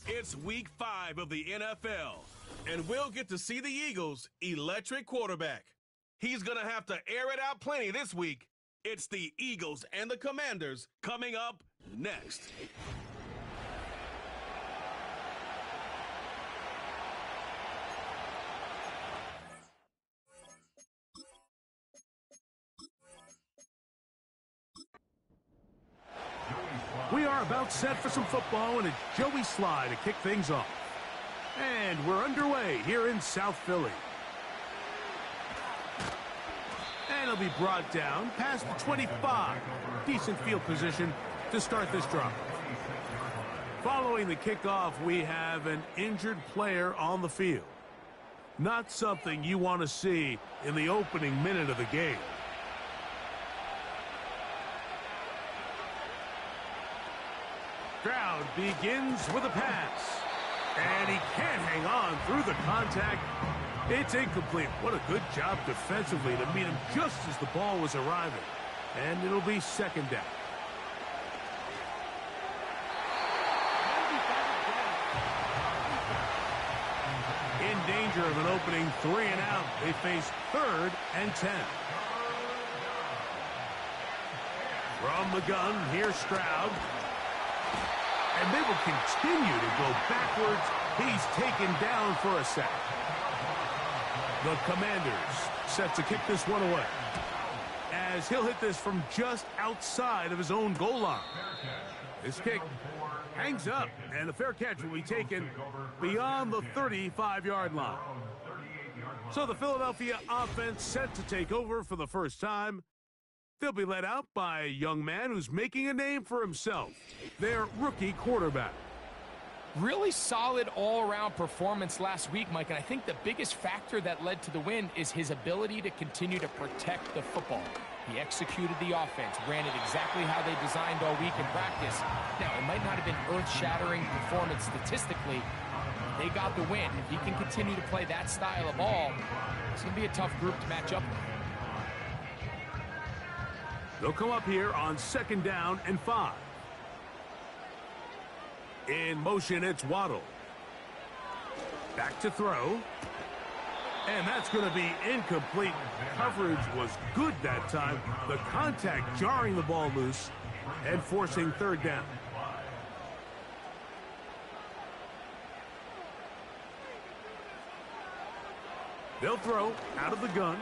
It's week 5 of the NFL, and we'll get to see the Eagles' electric quarterback. He's going to have to air it out plenty this week. It's the Eagles and the Commanders coming up next. We are about set for some football, and it's Joey Sly to kick things off. And we're underway here in South Philly. And it'll be brought down past the 25. Decent field position to start this drive. Following the kickoff, we have an injured player on the field. Not something you want to see in the opening minute of the game. Stroud begins with a pass, and he can't hang on through the contact. It's incomplete. What a good job defensively to meet him just as the ball was arriving. And it'll be second down. In danger of an opening 3 and out, they face 3rd and 10. From the gun, here's Stroud. And they will continue to go backwards. He's taken down for a sack. The Commanders set to kick this one away, as he'll hit this from just outside of his own goal line. This kick hangs up, and a fair catch will be taken beyond the 35-yard line. So the Philadelphia offense set to take over for the first time. They'll be led out by a young man who's making a name for himself, their rookie quarterback. Really solid all-around performance last week, Mike, and I think the biggest factor that led to the win is his ability to continue to protect the football. He executed the offense, ran it exactly how they designed all week in practice. Now, it might not have been earth-shattering performance statistically. They got the win. If he can continue to play that style of ball, it's going to be a tough group to match up with. They'll come up here on 2nd down and 5. In motion, it's Waddle. Back to throw. And that's going to be incomplete. Coverage was good that time. The contact jarring the ball loose and forcing 3rd down. They'll throw out of the gun.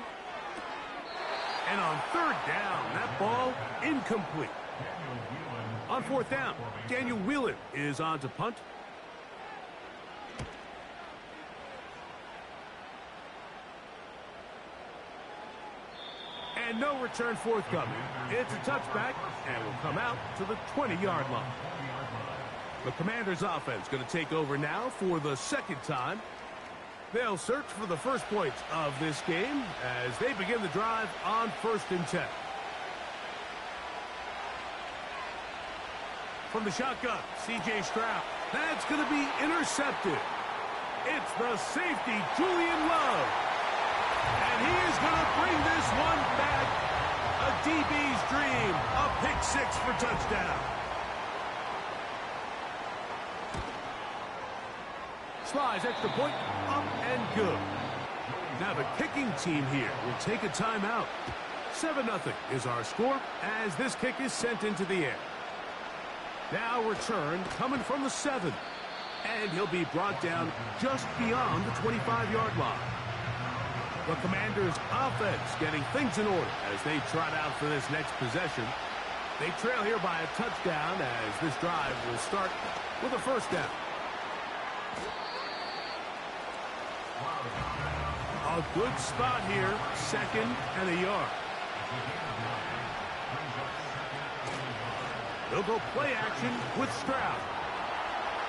And on 3rd down, that ball incomplete. On 4th down, Daniel Whelan is on to punt. And no return forthcoming. It's a touchback, and will come out to the 20-yard line. The Commanders' offense going to take over now for the 2nd time. They'll search for the first points of this game as they begin the drive on 1st and 10. From the shotgun, C.J. Stroud. That's going to be intercepted. It's the safety, Julian Love. And he is going to bring this one back. A DB's dream. A pick 6 for touchdown. Sly's extra point, up and good. Now the kicking team here will take a timeout. 7-0 is our score as this kick is sent into the air. Now return coming from the 7. And he'll be brought down just beyond the 25-yard line. The Commanders' offense getting things in order as they trot out for this next possession. They trail here by a touchdown as this drive will start with a 1st down. A good spot here, 2nd and a yard. They'll go play action with Stroud.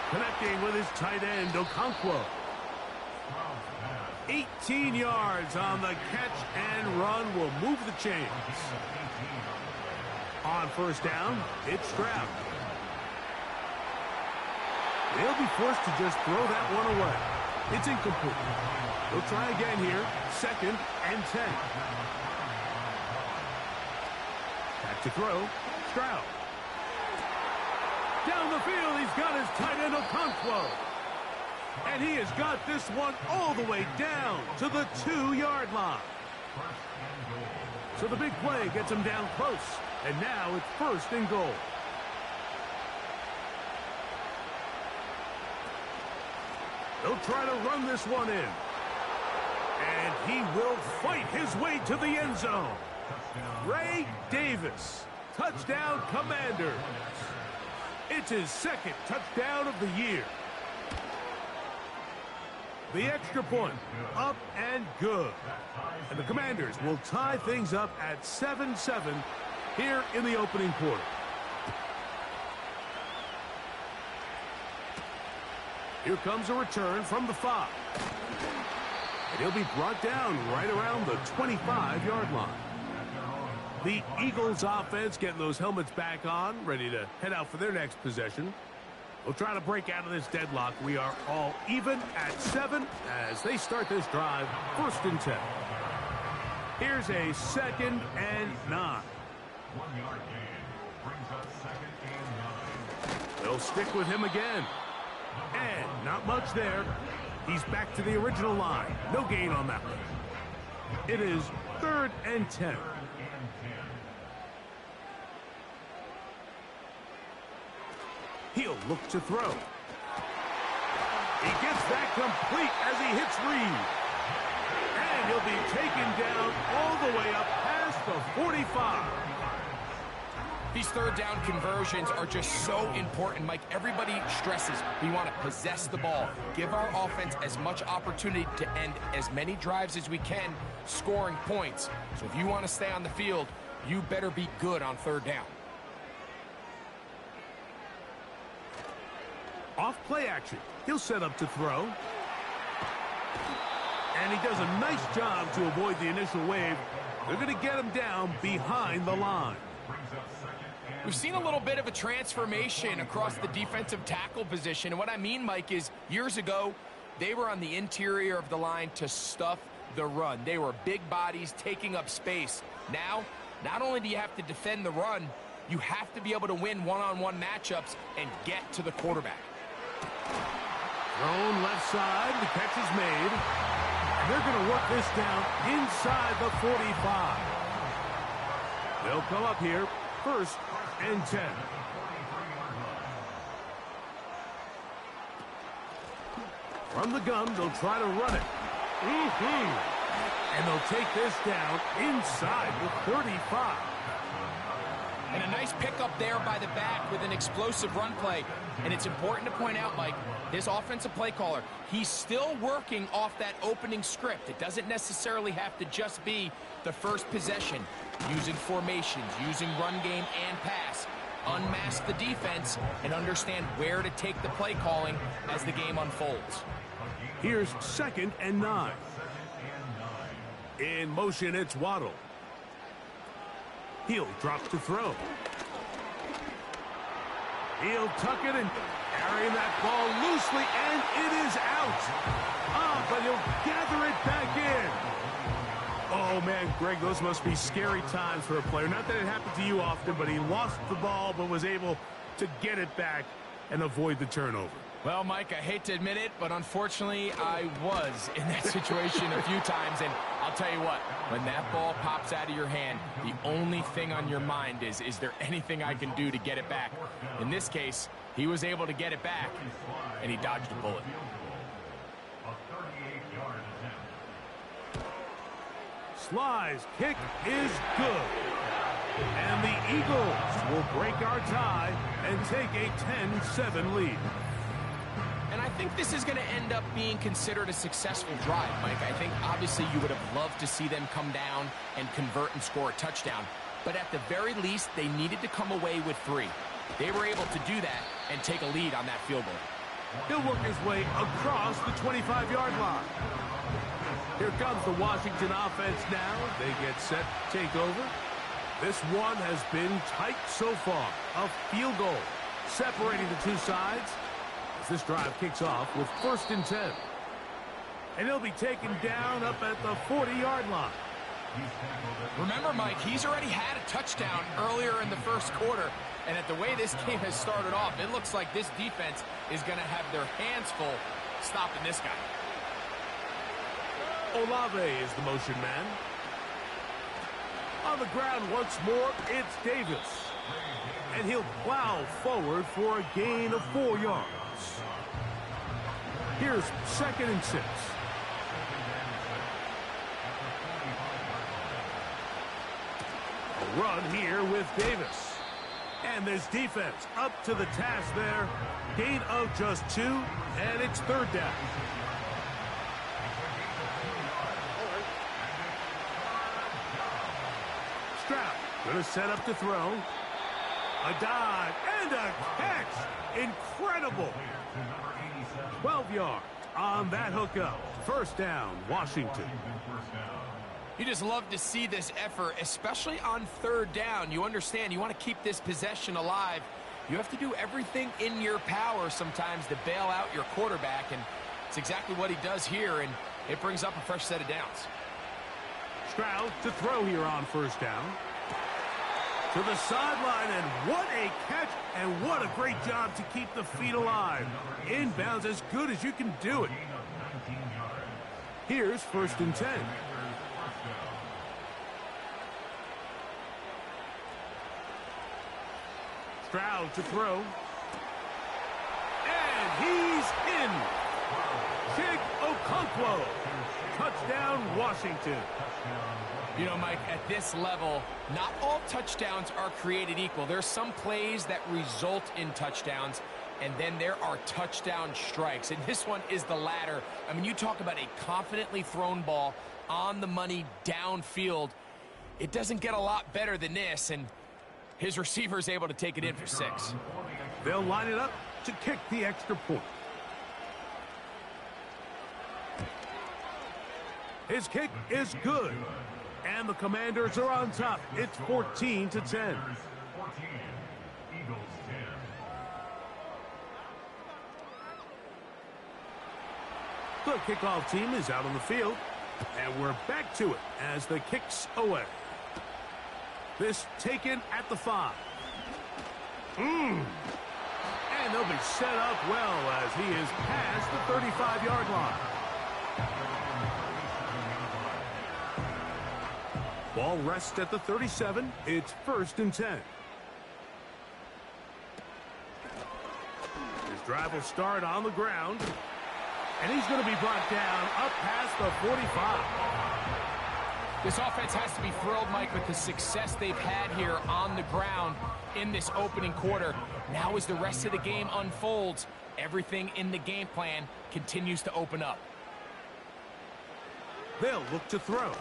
Connecting with his tight end, Okonkwo. 18 yards on the catch and run will move the chains. On 1st down, it's Stroud. They'll be forced to just throw that one away. It's incomplete. They'll try again here, 2nd and 10. Back to throw, Stroud. Down the field, he's got his tight end Okonkwo. And he has got this one all the way down to the 2-yard line. So the big play gets him down close. And now it's 1st and goal. They'll try to run this one in. And he will fight his way to the end zone. Ray Davis, touchdown Commanders. It's his 2nd touchdown of the year. The extra point, up and good. And the Commanders will tie things up at 7-7 here in the opening quarter. Here comes a return from the 5. And he'll be brought down right around the 25-yard line. The Eagles offense getting those helmets back on, ready to head out for their next possession. We'll try to break out of this deadlock. We are all even at 7 as they start this drive, 1st and 10. Here's a 2nd and 9. 1-yard gain brings up 2nd and 9. They'll stick with him again. And not much there. He's back to the original line. No gain on that one. It is 3rd and 10. He'll look to throw. He gets that complete as he hits Reed. And he'll be taken down all the way up past the 45. These 3rd down conversions are just so important, Mike. Everybody stresses we want to possess the ball, give our offense as much opportunity to end as many drives as we can, scoring points. So if you want to stay on the field, you better be good on 3rd down. Off play action. He'll set up to throw. And he does a nice job to avoid the initial wave. They're going to get him down behind the line. We've seen a little bit of a transformation across the defensive tackle position. And what I mean, Mike, is years ago, they were on the interior of the line to stuff the run. They were big bodies taking up space. Now, not only do you have to defend the run, you have to be able to win one-on-one matchups and get to the quarterback. Thrown left side, the catch is made. And they're going to work this down inside the 45. They'll come up here, 1st and 10. From the gun, they'll try to run it. And they'll take this down inside the 35. And a nice pickup there by the back with an explosive run play. And it's important to point out, Mike, this offensive play caller, he's still working off that opening script. It doesn't necessarily have to just be the first possession. Using formations, using run game and pass. Unmask the defense and understand where to take the play calling as the game unfolds. Here's 2nd and 9. In motion, it's Waddle. He'll drop to throw. He'll tuck it and carry that ball loosely, and it is out. But he'll gather it back in. Oh, man, Greg, those must be scary times for a player. Not that it happened to you often, but he lost the ball but was able to get it back and avoid the turnover. Well, Mike, I hate to admit it, but unfortunately, I was in that situation a few times. And I'll tell you what, when that ball pops out of your hand, the only thing on your mind is there anything I can do to get it back? In this case, he was able to get it back, and he dodged a bullet. Sly's kick is good. And the Eagles will break our tie and take a 10-7 lead. And I think this is going to end up being considered a successful drive, Mike. I think obviously you would have loved to see them come down and convert and score a touchdown. But at the very least, they needed to come away with 3. They were able to do that and take a lead on that field goal. He'll work his way across the 25-yard line. Here comes the Washington offense now. They get set to take over. This one has been tight so far. A field goal separating the two sides as this drive kicks off with 1st and 10. And he'll be taken down up at the 40-yard line. Remember, Mike, he's already had a touchdown earlier in the first quarter. And at the way this game has started off, it looks like this defense is going to have their hands full stopping this guy. Olave is the motion man. On the ground once more, it's Davis. And he'll plow forward for a gain of 4 yards. Here's 2nd and 6. A run here with Davis. And this defense up to the task there. Gain of just 2, and it's 3rd down. Stroud going to set up to throw. A dive and a catch. Incredible. 12 yards on that hookup. 1st down, Washington. You just love to see this effort, especially on 3rd down. You understand, you want to keep this possession alive. You have to do everything in your power sometimes to bail out your quarterback, and it's exactly what he does here, and it brings up a fresh set of downs. Stroud to throw here on 1st down. To the sideline, and what a catch, and what a great job to keep the feet alive. Inbounds as good as you can do it. Here's 1st and 10. Stroud to throw. And he's in. Chig Okonkwo. Touchdown, Washington. You know, Mike, at this level, not all touchdowns are created equal. There's some plays that result in touchdowns, and then there are touchdown strikes. And this one is the latter. I mean, you talk about a confidently thrown ball on the money downfield. It doesn't get a lot better than this, and his receiver is able to take it in for 6. They'll line it up to kick the extra point. His kick is good. And the Commanders are on top. It's 14-10. 14, Eagles 10. The kickoff team is out on the field. And we're back to it as the kick's away. This taken at the 5. And they'll be set up well as he is past the 35-yard line. Ball rests at the 37. It's 1st and 10. His drive will start on the ground. And he's going to be brought down up past the 45. This offense has to be thrilled, Mike, with the success they've had here on the ground in this opening quarter. Now as the rest of the game unfolds, everything in the game plan continues to open up. They'll look to throw.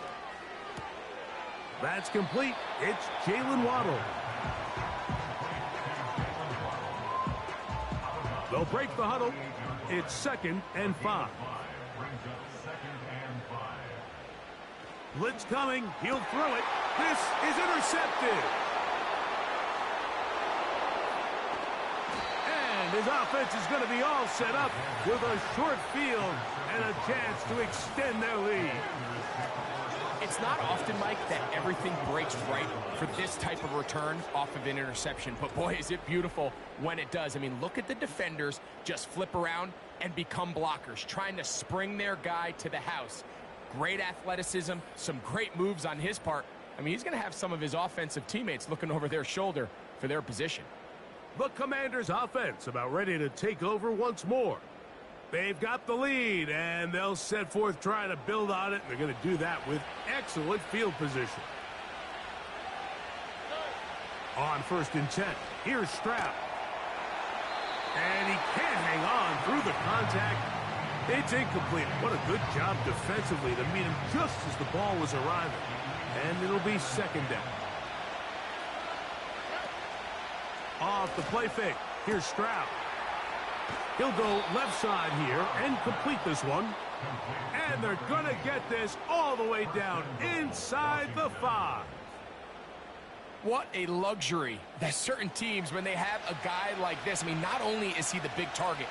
That's complete. It's Jalen Waddle. They'll break the huddle. It's 2nd and 5. Blitz coming. He'll throw it. This is intercepted. And his offense is going to be all set up with a short field and a chance to extend their lead. It's not often, Mike, that everything breaks right for this type of return off of an interception. But, boy, is it beautiful when it does. I mean, look at the defenders just flip around and become blockers, trying to spring their guy to the house. Great athleticism, some great moves on his part. I mean, he's going to have some of his offensive teammates looking over their shoulder for their position. The Commanders' offense about ready to take over once more. They've got the lead, and they'll set forth trying to build on it. They're going to do that with excellent field position. On 1st and 10, here's Stroud. And he can't hang on through the contact. It's incomplete. What a good job defensively to meet him just as the ball was arriving. And it'll be 2nd down. Off the play fake, here's Stroud. He'll go left side here and complete this one. And they're going to get this all the way down inside the 5. What a luxury that certain teams, when they have a guy like this, I mean, not only is he the big target,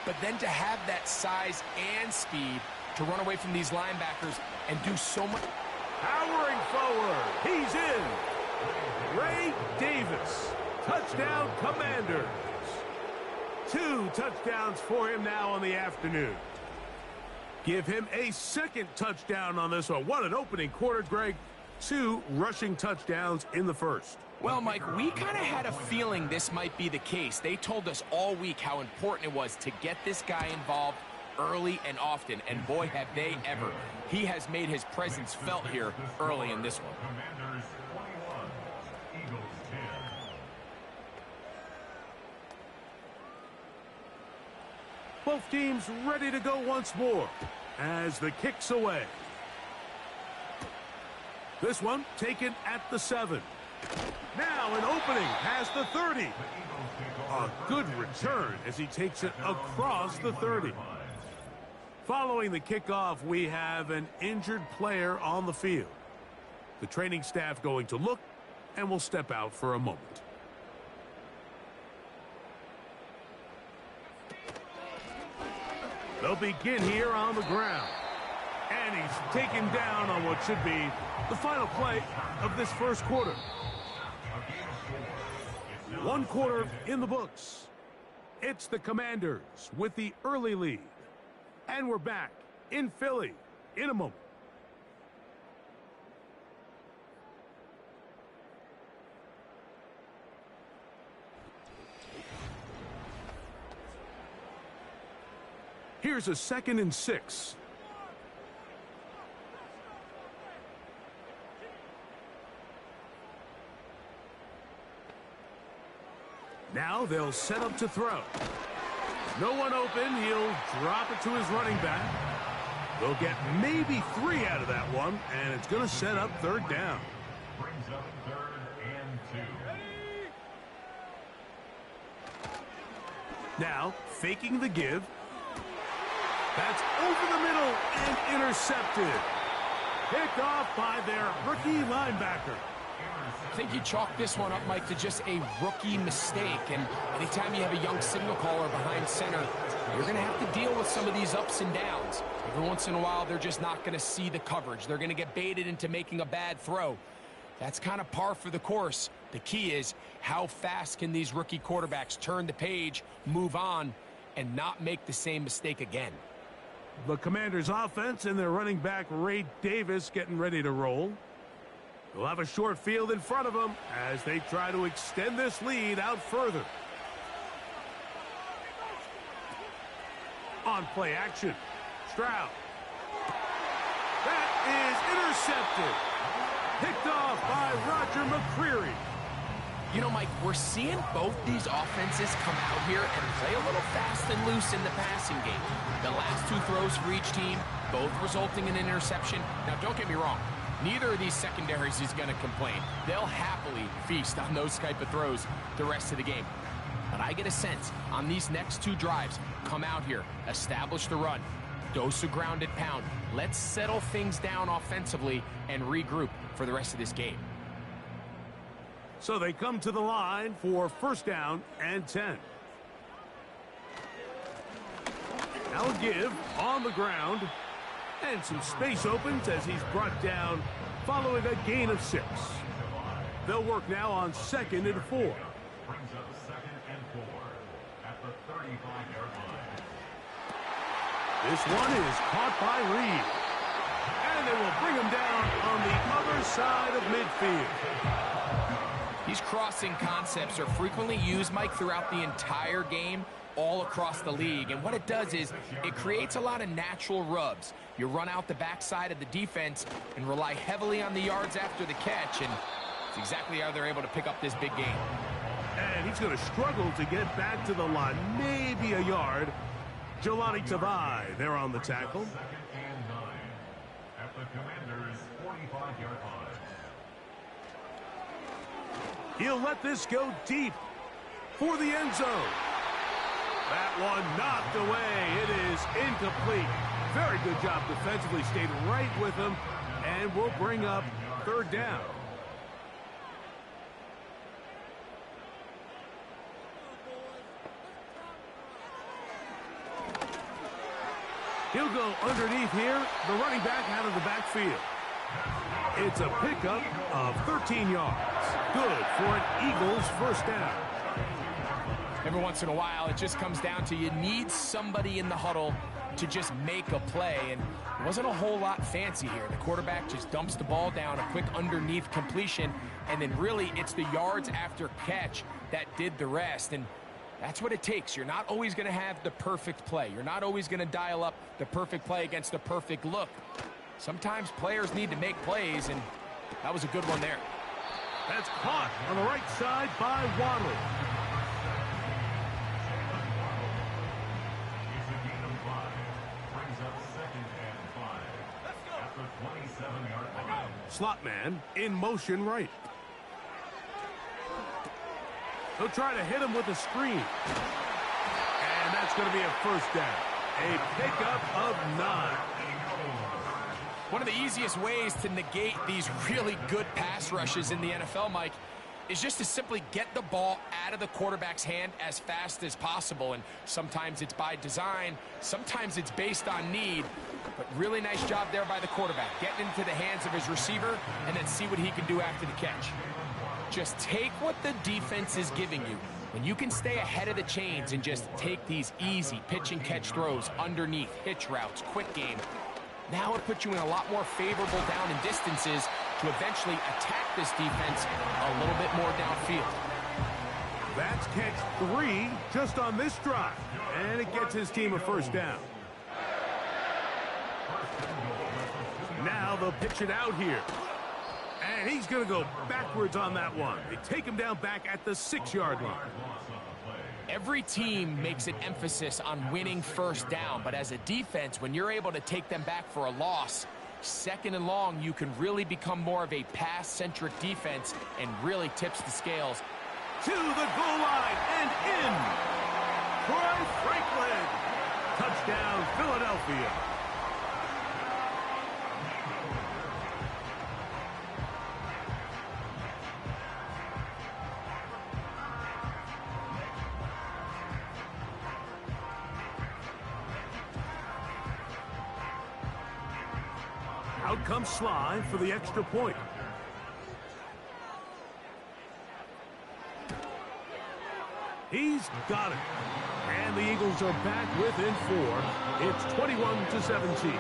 but then to have that size and speed to run away from these linebackers and do so much. Powering forward. He's in. Ray Davis. Touchdown, Commanders. 2 touchdowns for him now on the afternoon. Give him a second touchdown on this one. What an opening quarter, Greg. 2 rushing touchdowns in the first. Well, Mike, we kind of had a feeling this might be the case. They told us all week how important it was to get this guy involved early and often, and boy, have they ever. He has made his presence felt here early in this one. Commanders 21, Eagles 10. Both teams ready to go once more as the kick's away. This one taken at the 7. Now an opening past the 30. A good return as he takes it across the 30. Following the kickoff, we have an injured player on the field. The training staff going to look and will step out for a moment. They'll begin here on the ground. And he's taken down on what should be the final play of this first quarter. 1 quarter in the books. It's the Commanders with the early lead. And we're back in Philly in a moment. Here's a 2nd and 6. Now they'll set up to throw. No one open. He'll drop it to his running back. They'll get maybe 3 out of that one, and it's going to set up 3rd down. Brings up 3rd and 2. Now, faking the give. That's over the middle and intercepted. Picked off by their rookie linebacker. I think you chalk this one up, Mike, to just a rookie mistake. And anytime you have a young signal caller behind center, you're going to have to deal with some of these ups and downs. Every once in a while, they're just not going to see the coverage. They're going to get baited into making a bad throw. That's kind of par for the course. The key is how fast can these rookie quarterbacks turn the page, move on, and not make the same mistake again. The Commanders' offense and their running back, Ray Davis, getting ready to roll. They'll have a short field in front of them as they try to extend this lead out further. On play action, Stroud. That is intercepted. Picked off by Roger McCreary. You know, Mike, we're seeing both these offenses come out here and play a little fast and loose in the passing game. The last 2 throws for each team, both resulting in an interception. Now, don't get me wrong. Neither of these secondaries is going to complain. They'll happily feast on those type of throws the rest of the game. But I get a sense on these next 2 drives, come out here, establish the run, dose a grounded pound. Let's settle things down offensively and regroup for the rest of this game. So they come to the line for 1st down and 10. Now a give on the ground. And some space opens as he's brought down following a gain of 6. They'll work now on 2nd and 4. Brings up 2nd and 4 at the 35-yard line. This one is caught by Reed. And they will bring him down on the other side of midfield. These crossing concepts are frequently used, Mike, throughout the entire game, all across the league. And what it does is it creates a lot of natural rubs. You run out the backside of the defense and rely heavily on the yards after the catch, and it's exactly how they're able to pick up this big game. And he's going to struggle to get back to the line, maybe a yard. Jelani Tavai there on the tackle. 2nd and 9 at the Commanders' 45-yard line. He'll let this go deep for the end zone. That one knocked away. It is incomplete. Very good job defensively. Stayed right with him and will bring up 3rd down. He'll go underneath here. The running back out of the backfield. It's a pickup of 13 yards. Good for an Eagles first down. Every once in a while, it just comes down to you need somebody in the huddle to just make a play, and it wasn't a whole lot fancy here. The quarterback just dumps the ball down, a quick underneath completion, and then really it's the yards after catch that did the rest, and that's what it takes. You're not always going to have the perfect play. You're not always going to dial up the perfect play against the perfect look. Sometimes players need to make plays, and that was a good one there. That's caught on the right side by Waddle. It's a gain of 5. Brings up 2nd and 5. At the 27-yard line. Slot man in motion right. He'll try to hit him with a screen. And that's going to be a first down. A pickup of 9. One of the easiest ways to negate these really good pass rushes in the NFL, Mike, is just to simply get the ball out of the quarterback's hand as fast as possible. And sometimes it's by design, sometimes it's based on need. But really nice job there by the quarterback, getting into the hands of his receiver and then see what he can do after the catch. Just take what the defense is giving you. When you can stay ahead of the chains and just take these easy pitch and catch throws underneath, hitch routes, quick game, now it puts you in a lot more favorable down and distances to eventually attack this defense a little bit more downfield. That's catch 3 just on this drive. And it gets his team a first down. Now they'll pitch it out here. And he's going to go backwards on that one. They take him down back at the 6-yard line. Every team makes an emphasis on winning first down, but as a defense, when you're able to take them back for a loss, 2nd and long, you can really become more of a pass-centric defense and really tips the scales. To the goal line and in. Troy Franklin. Touchdown, Philadelphia. Out comes Sly for the extra point. He's got it. And the Eagles are back within 4. It's 21-17.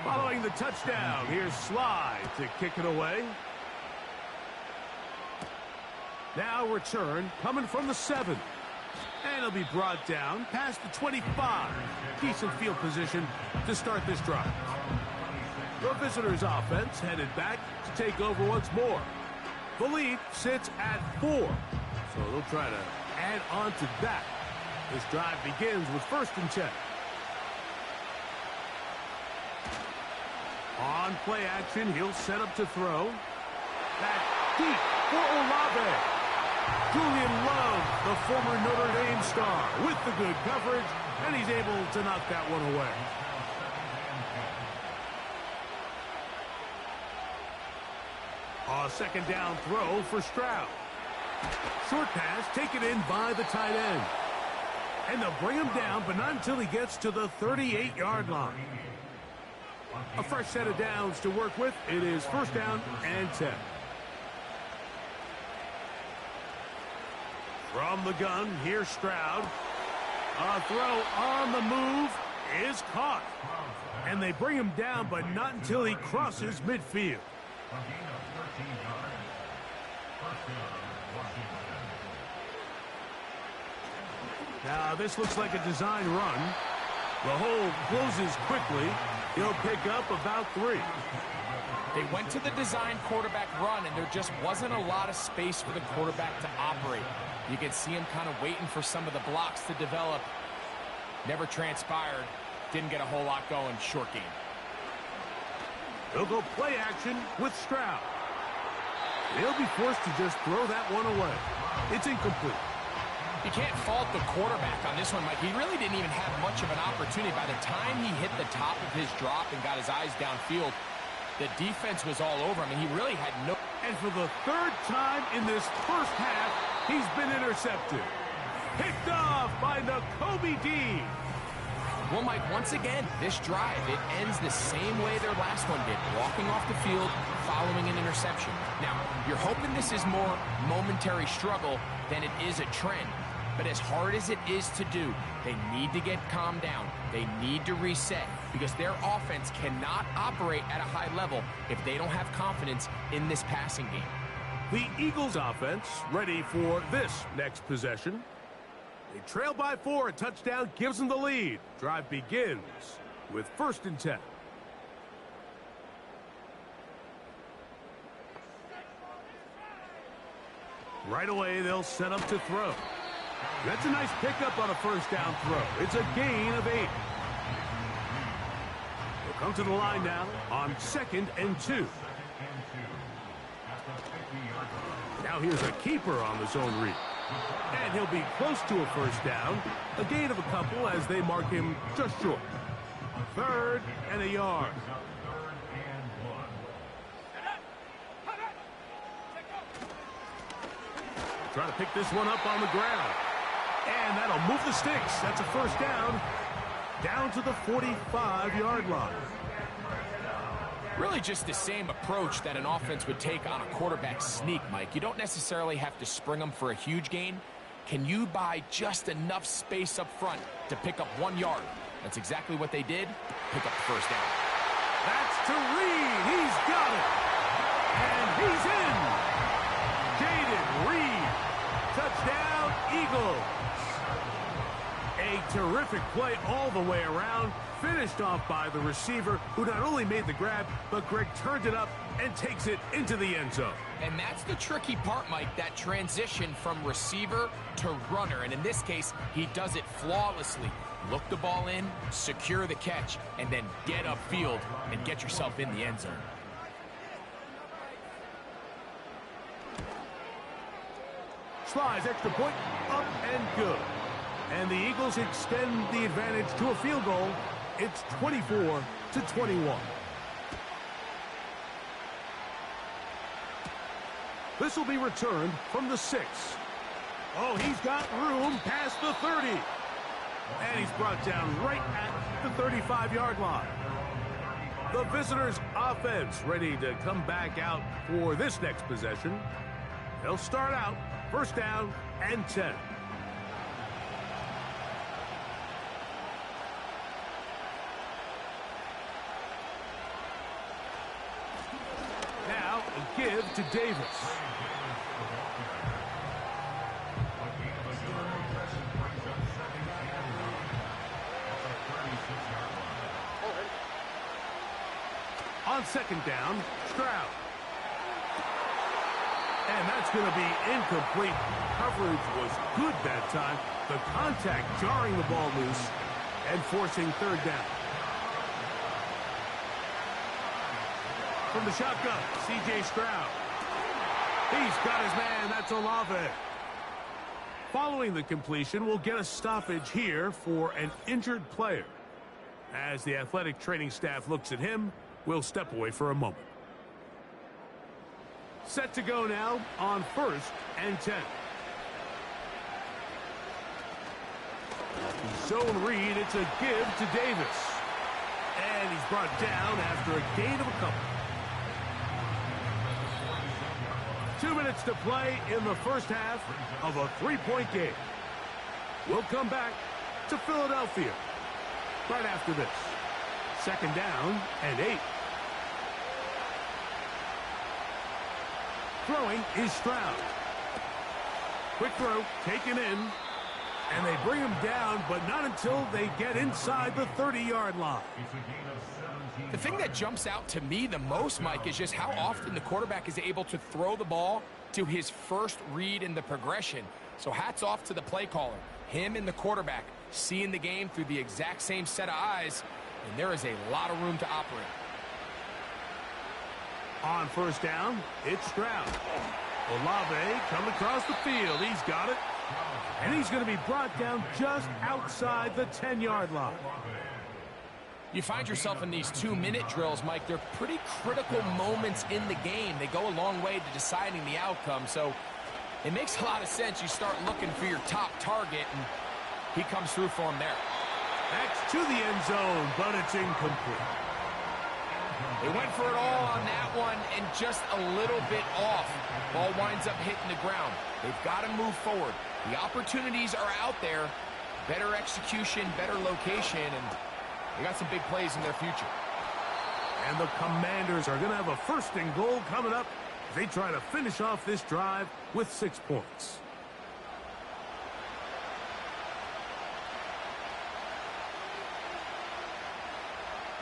Following the touchdown, here's Sly to kick it away. Now return coming from the 7. And he'll be brought down past the 25. Decent field position to start this drive. The visitors' offense headed back to take over once more. The lead sits at 4, so they'll try to add on to that. This drive begins with 1st and 10. On play action, he'll set up to throw. That deep for Olave. Julian Love, the former Notre Dame star, with the good coverage, and he's able to knock that one away. A 2nd down throw for Stroud. Short pass taken in by the tight end. And they'll bring him down, but not until he gets to the 38-yard line. A fresh set of downs to work with. It is 1st down and 10. From the gun, here's Stroud. A throw on the move is caught. And they bring him down, but not until he crosses midfield. Now, this looks like a design run. The hole closes quickly. He'll pick up about 3. They went to the design quarterback run, and there just wasn't a lot of space for the quarterback to operate. You could see him kind of waiting for some of the blocks to develop. Never transpired. Didn't get a whole lot going. Short game. He'll go play action with Stroud. He'll be forced to just throw that one away. It's incomplete. You can't fault the quarterback on this one, Mike. He really didn't even have much of an opportunity. By the time he hit the top of his drop and got his eyes downfield, the defense was all over him, and he really had no... And for the 3rd time in this first half, he's been intercepted. Picked off by Nakobe Dean. Well, Mike, once again, this drive, it ends the same way their last one did, walking off the field, following an interception. Now, you're hoping this is more momentary struggle than it is a trend. But as hard as it is to do, they need to get calmed down. They need to reset because their offense cannot operate at a high level if they don't have confidence in this passing game. The Eagles offense ready for this next possession. They trail by 4. A touchdown gives them the lead. Drive begins with 1st and 10. Right away, they'll set up to throw. That's a nice pickup on a 1st down throw. It's a gain of 8. They'll come to the line now on 2nd and 2. Now here's a keeper on the zone read. And he'll be close to a 1st down. A gain of a couple as they mark him just short. 3rd and a yard. Trying to pick this one up on the ground. And that'll move the sticks. That's a 1st down. Down to the 45-yard line. Really just the same approach that an offense would take on a quarterback sneak, Mike. You don't necessarily have to spring them for a huge gain. Can you buy just enough space up front to pick up 1 yard? That's exactly what they did. Pick up the 1st down. That's to Reed. He's got it. And he's in. Jaden Reed. Touchdown, Eagles. A terrific play all the way around. Finished off by the receiver, who not only made the grab, but Greg turned it up and takes it into the end zone. And that's the tricky part, Mike, that transition from receiver to runner. And in this case, he does it flawlessly. Look the ball in, secure the catch, and then get upfield and get yourself in the end zone. Slides, extra point, up and good. And the Eagles extend the advantage to a field goal. It's 24-21. This will be returned from the 6. Oh, he's got room past the 30. And he's brought down right at the 35-yard line. The visitors' offense ready to come back out for this next possession. They'll start out 1st down and 10. Now a give to Davis. On 2nd down, Stroud. And that's going to be incomplete. Coverage was good that time. The contact jarring the ball loose and forcing 3rd down. From the shotgun, C.J. Stroud. He's got his man. That's Olave. Following the completion, we'll get a stoppage here for an injured player. As the athletic training staff looks at him, we'll step away for a moment. Set to go now on 1st and 10. Zone read, it's a give to Davis. And he's brought down after a gain of a couple. 2 minutes to play in the 1st half of a 3-point game. We'll come back to Philadelphia right after this. 2nd down and 8. Throwing is Stroud. Quick throw, taken in, and they bring him down, but not until they get inside the 30-yard line. The thing that jumps out to me the most, Mike, is just how often the quarterback is able to throw the ball to his first read in the progression. So hats off to the play caller. Him and the quarterback seeing the game through the exact same set of eyes, and there is a lot of room to operate. On 1st down, it's Stroud. Olave coming across the field. He's got it. And he's going to be brought down just outside the 10-yard line. You find yourself in these 2-minute drills, Mike. They're pretty critical moments in the game. They go a long way to deciding the outcome. So it makes a lot of sense. You start looking for your top target, and he comes through for him there. That's to the end zone, but it's incomplete. They went for it all on that one and just a little bit off. Ball winds up hitting the ground. They've got to move forward. The opportunities are out there. Better execution, better location, and they got some big plays in their future. And the Commanders are going to have a first and goal coming up as they try to finish off this drive with 6 points.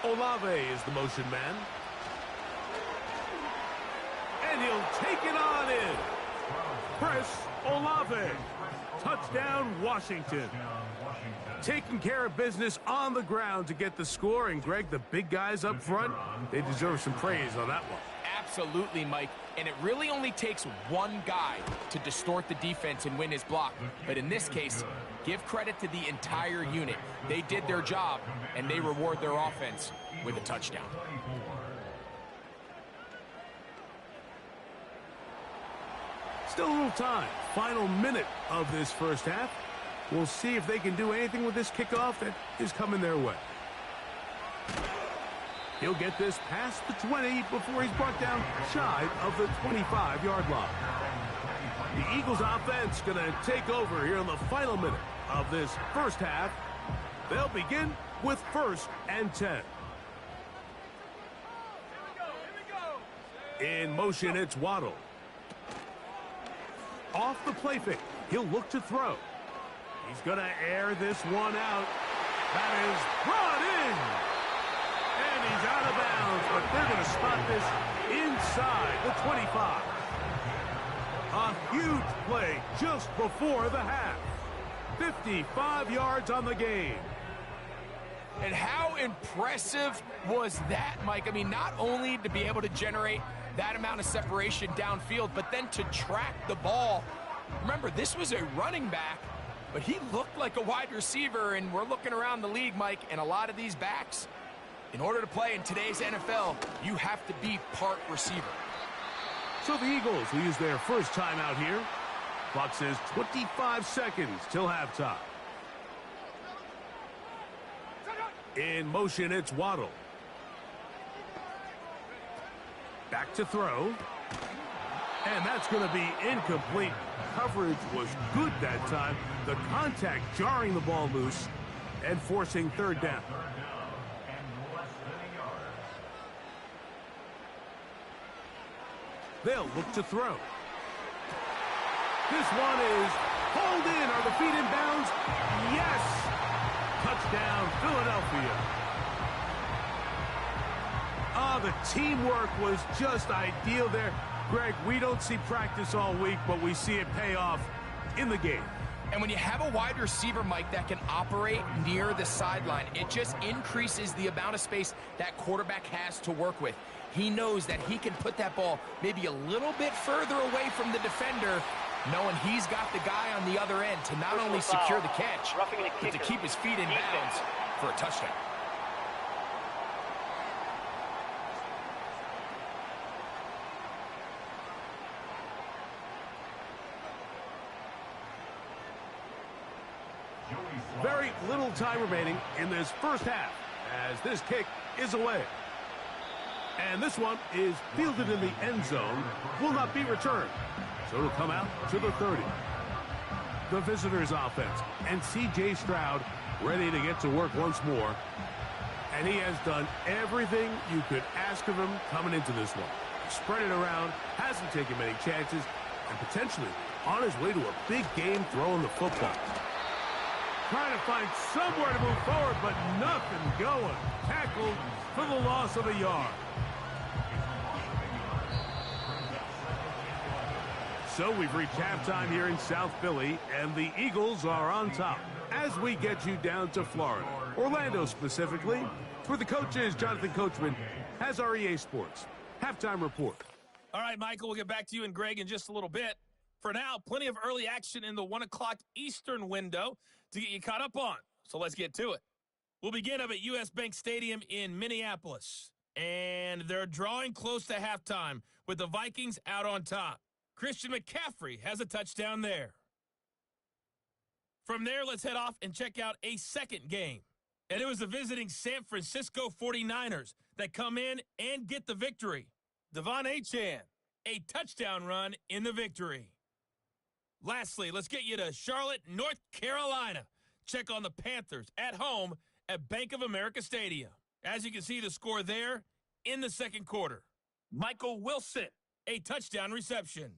Olave is the motion man. And he'll take it on in. Chris Olave. Touchdown, Washington. Taking care of business on the ground to get the score. And, Greg, the big guys up front, they deserve some praise on that one. Absolutely, Mike. And it really only takes one guy to distort the defense and win his block. But in this case, give credit to the entire unit. They did their job, and they reward their offense with a touchdown. Still a little time. Final minute of this first half. We'll see if they can do anything with this kickoff that is coming their way. He'll get this past the 20 before he's brought down shy of the 25-yard line. The Eagles offense going to take over here in the final minute of this first half. They'll begin with 1st and 10. In motion, it's Waddle. Off the play fake, he'll look to throw. He's going to air this one out. That is brought in. And he's out of bounds, but they're going to spot this inside the 25. A huge play just before the half. 55 yards on the game. And how impressive was that, Mike? I mean, not only to be able to generate that amount of separation downfield, but then to track the ball. Remember, this was a running back, but he looked like a wide receiver, and we're looking around the league, Mike, and a lot of these backs, in order to play in today's NFL, you have to be part receiver. So the Eagles will use their first time out here. Clock says 25 seconds till halftime. In motion, it's Waddle. Back to throw. And that's going to be incomplete. Coverage was good that time. The contact jarring the ball loose and forcing 3rd down. They'll look to throw. This one is pulled in. Are the feet in bounds? Yes! Touchdown, Philadelphia. The teamwork was just ideal there. Greg, we don't see practice all week, but we see it pay off in the game. And when you have a wide receiver, Mike, that can operate near the sideline, it just increases the amount of space that quarterback has to work with. He knows that he can put that ball maybe a little bit further away from the defender, knowing he's got the guy on the other end to not only secure the catch, but to keep his feet in bounds for a touchdown. Very little time remaining in this first half as this kick is away. And this one is fielded in the end zone, will not be returned. So it'll come out to the 30. The visitors' offense and C.J. Stroud ready to get to work once more. And he has done everything you could ask of him coming into this one. Spread it around, hasn't taken many chances, and potentially on his way to a big game throwing the football. Trying to find somewhere to move forward, but nothing going. Tackled for the loss of a yard. So we've reached halftime here in South Philly, and the Eagles are on top. As we get you down to Florida, Orlando specifically, for the coaches, Jonathan Coachman has our EA Sports halftime report. All right, Michael, we'll get back to you and Greg in just a little bit. For now, plenty of early action in the 1 o'clock Eastern window to get you caught up on. So let's get to it. We'll begin up at U.S. Bank Stadium in Minneapolis. And they're drawing close to halftime with the Vikings out on top. Christian McCaffrey has a touchdown there. From there, let's head off and check out a second game. And it was the visiting San Francisco 49ers that come in and get the victory. Devon Achane, a touchdown run in the victory. Lastly, let's get you to Charlotte, North Carolina. Check on the Panthers at home at Bank of America Stadium. As you can see, the score there in the second quarter. Michael Wilson, a touchdown reception.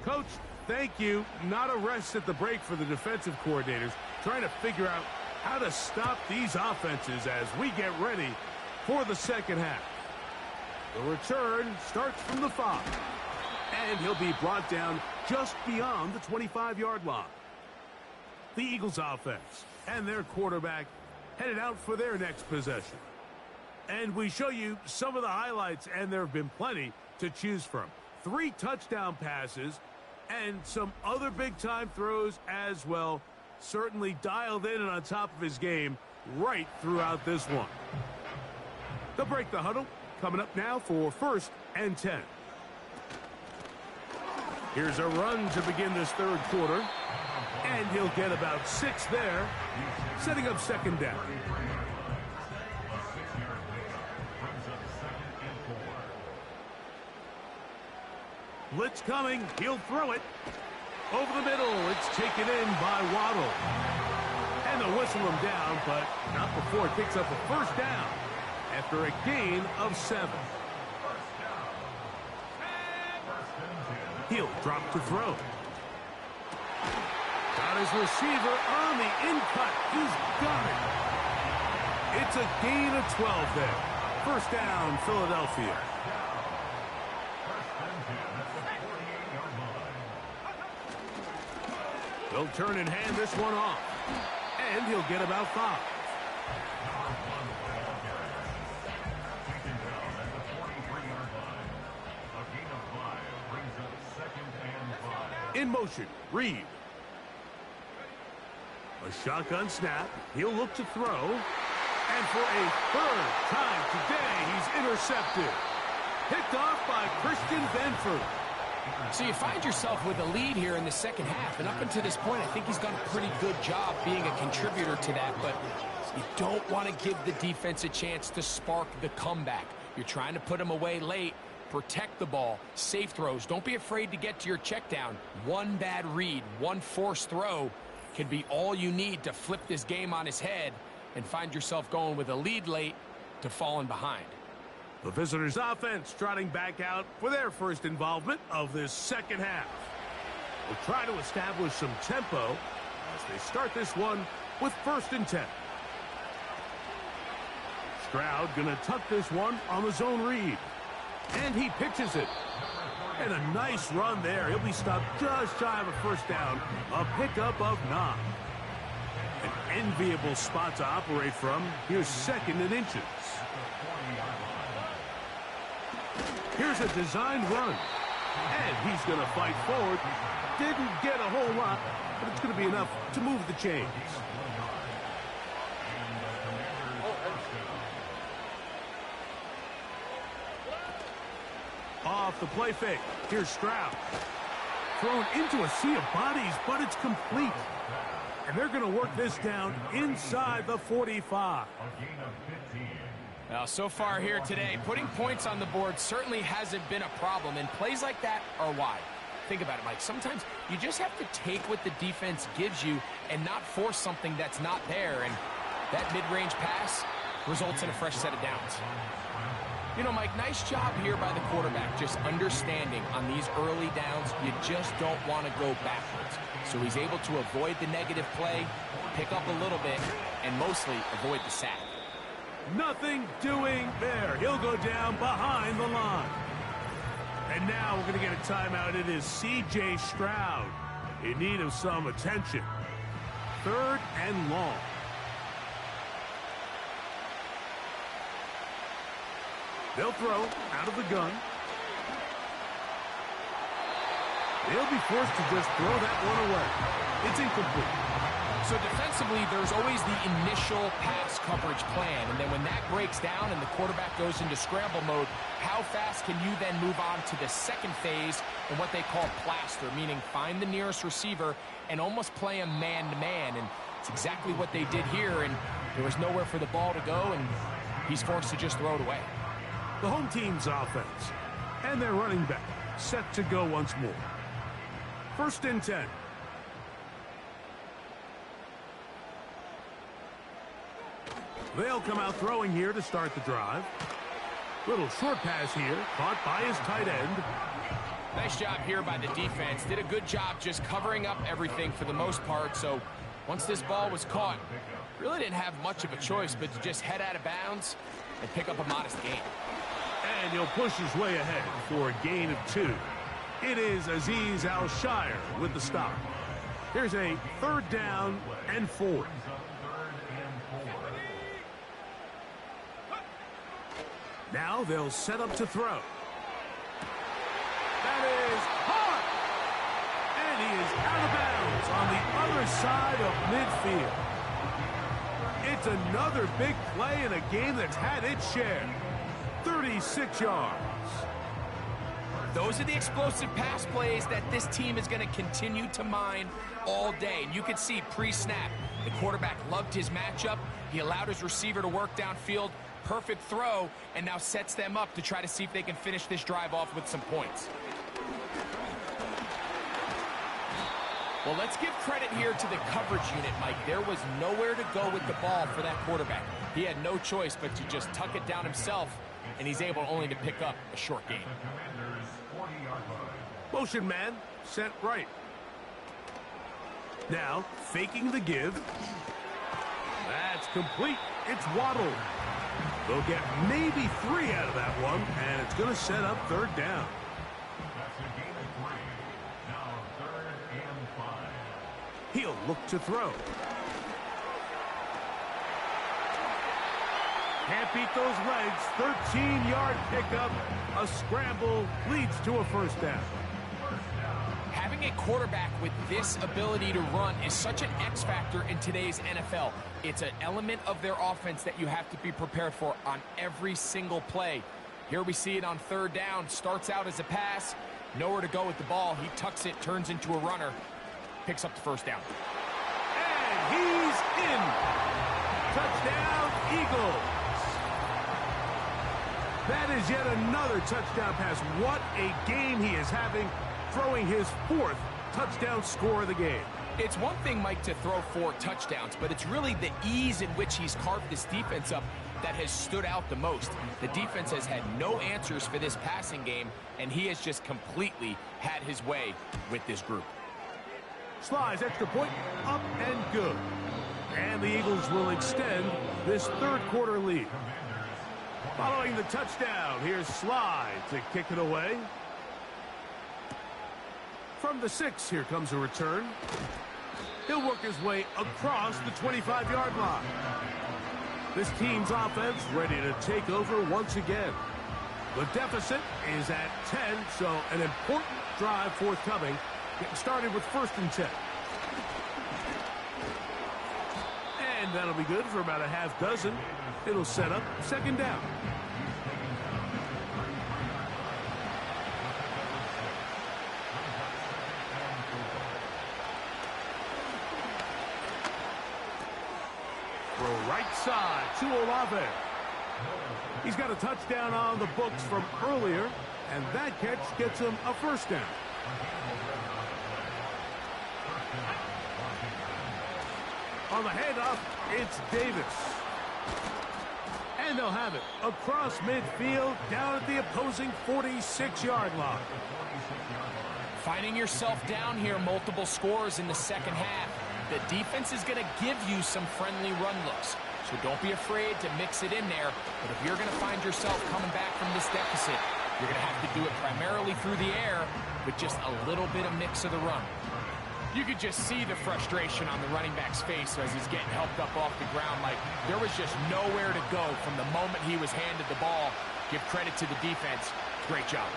Coach, thank you. Not a rest at the break for the defensive coordinators, trying to figure out how to stop these offenses as we get ready for the second half. The return starts from the 5, and he'll be brought down just beyond the 25-yard line. The Eagles offense and their quarterback headed out for their next possession. And we show you some of the highlights, and there have been plenty to choose from. 3 touchdown passes and some other big-time throws as well. Certainly dialed in and on top of his game right throughout this one. They'll break the huddle. Coming up now for 1st and 10. Here's a run to begin this third quarter. And he'll get about 6 there, setting up second down. Blitz coming. He'll throw it. Over the middle. It's taken in by Waddle. And they'll whistle him down, but not before it picks up a first down after a gain of 7. He'll drop to throw. Got his receiver on the in-cut. He's got it. It's a gain of 12 there. First down, Philadelphia. They'll turn and hand this one off. And he'll get about 5. In motion, Reed. A shotgun snap. He'll look to throw. And for a 3rd time today, he's intercepted. Picked off by Christian Benford. So you find yourself with a lead here in the second half, and up until this point, I think he's done a pretty good job being a contributor to that, but you don't want to give the defense a chance to spark the comeback. You're trying to put him away late, protect the ball, safe throws. Don't be afraid to get to your check down. One bad read, one forced throw can be all you need to flip this game on his head and find yourself going with a lead late to falling behind. The visitors' offense trotting back out for their first involvement of this second half. We'll try to establish some tempo as they start this one with 1st and 10. Stroud gonna tuck this one on the zone read. And he pitches it. And a nice run there. He'll be stopped just shy of a first down. A pickup of 9. An enviable spot to operate from. Here's 2nd and inches. Here's a designed run. And he's going to fight forward. Didn't get a whole lot, but it's going to be enough to move the chains. Off the play fake. Here's Stroud. Thrown into a sea of bodies, but it's complete. And they're going to work this down inside the 45. Well, so far here today, putting points on the board certainly hasn't been a problem, and plays like that are why. Think about it, Mike. Sometimes you just have to take what the defense gives you and not force something that's not there, and that mid-range pass results in a fresh set of downs. You know, Mike, nice job here by the quarterback, just understanding on these early downs, you just don't want to go backwards. So he's able to avoid the negative play, pick up a little bit, and mostly avoid the sack. Nothing doing there. He'll go down behind the line. And now we're going to get a timeout. It is C.J. Stroud in need of some attention. 3rd and long. They'll throw out of the gun. They'll be forced to just throw that one away. It's incomplete. So defensively, there's always the initial pass coverage plan, and then when that breaks down and the quarterback goes into scramble mode, how fast can you then move on to the second phase in what they call plaster, meaning find the nearest receiver and almost play him man-to-man, and it's exactly what they did here, and there was nowhere for the ball to go, and he's forced to just throw it away. The home team's offense and their running back set to go once more. 1st and 10. They'll come out throwing here to start the drive. Little short pass here, caught by his tight end. Nice job here by the defense. Did a good job just covering up everything for the most part. So once this ball was caught, really didn't have much of a choice but to just head out of bounds and pick up a modest gain. And he'll push his way ahead for a gain of 2. It is Azeez Al-Shire with the stop. Here's a 3rd down and 4. Now they'll set up to throw. That is hard. And he is out of bounds on the other side of midfield. It's another big play in a game that's had its share. 36 yards. Those are the explosive pass plays that this team is going to continue to mine all day. And you can see pre-snap, the quarterback loved his matchup. He allowed his receiver to work downfield. Perfect throw, and now sets them up to try to see if they can finish this drive off with some points. Well, let's give credit here to the coverage unit, Mike. There was nowhere to go with the ball for that quarterback. He had no choice but to just tuck it down himself, and he's able only to pick up a short gain. Motion man, set right. Now, faking the give. That's complete. It's Waddle. They'll get maybe 3 out of that one, and it's going to set up 3rd down. That's a gain of 3. Now 3rd and 5. He'll look to throw. Can't beat those legs. 13-yard pickup. A scramble leads to a 1st down. Having a quarterback with this ability to run is such an X factor in today's NFL. It's an element of their offense that you have to be prepared for on every single play. Here we see it on 3rd down. Starts out as a pass. Nowhere to go with the ball. He tucks it, turns into a runner. Picks up the 1st down. And he's in. Touchdown, Eagles. That is yet another touchdown pass. What a game he is having, throwing his 4th touchdown score of the game. It's one thing, Mike, to throw 4 touchdowns, but it's really the ease in which he's carved this defense up that has stood out the most. The defense has had no answers for this passing game, and he has just completely had his way with this group. Slides extra point, up and good. And the Eagles will extend this 3rd quarter lead. Following the touchdown, here's Slide to kick it away. From the 6, here comes a return. He'll work his way across the 25-yard line. This team's offense ready to take over once again. The deficit is at 10, so an important drive forthcoming. Getting started with 1st and 10. And that'll be good for about a half dozen. It'll set up 2nd down. Throw right side to Olave. He's got a touchdown on the books from earlier, and that catch gets him a 1st down. On the handoff, it's Davis. And they'll have it across midfield, down at the opposing 46-yard line. Finding yourself down here, multiple scores in the 2nd half. The defense is going to give you some friendly run looks, so don't be afraid to mix it in there. But if you're going to find yourself coming back from this deficit, you're going to have to do it primarily through the air with just a little bit of mix of the run. You could just see the frustration on the running back's face as he's getting helped up off the ground. Like, there was just nowhere to go from the moment he was handed the ball. Give credit to the defense. Great job.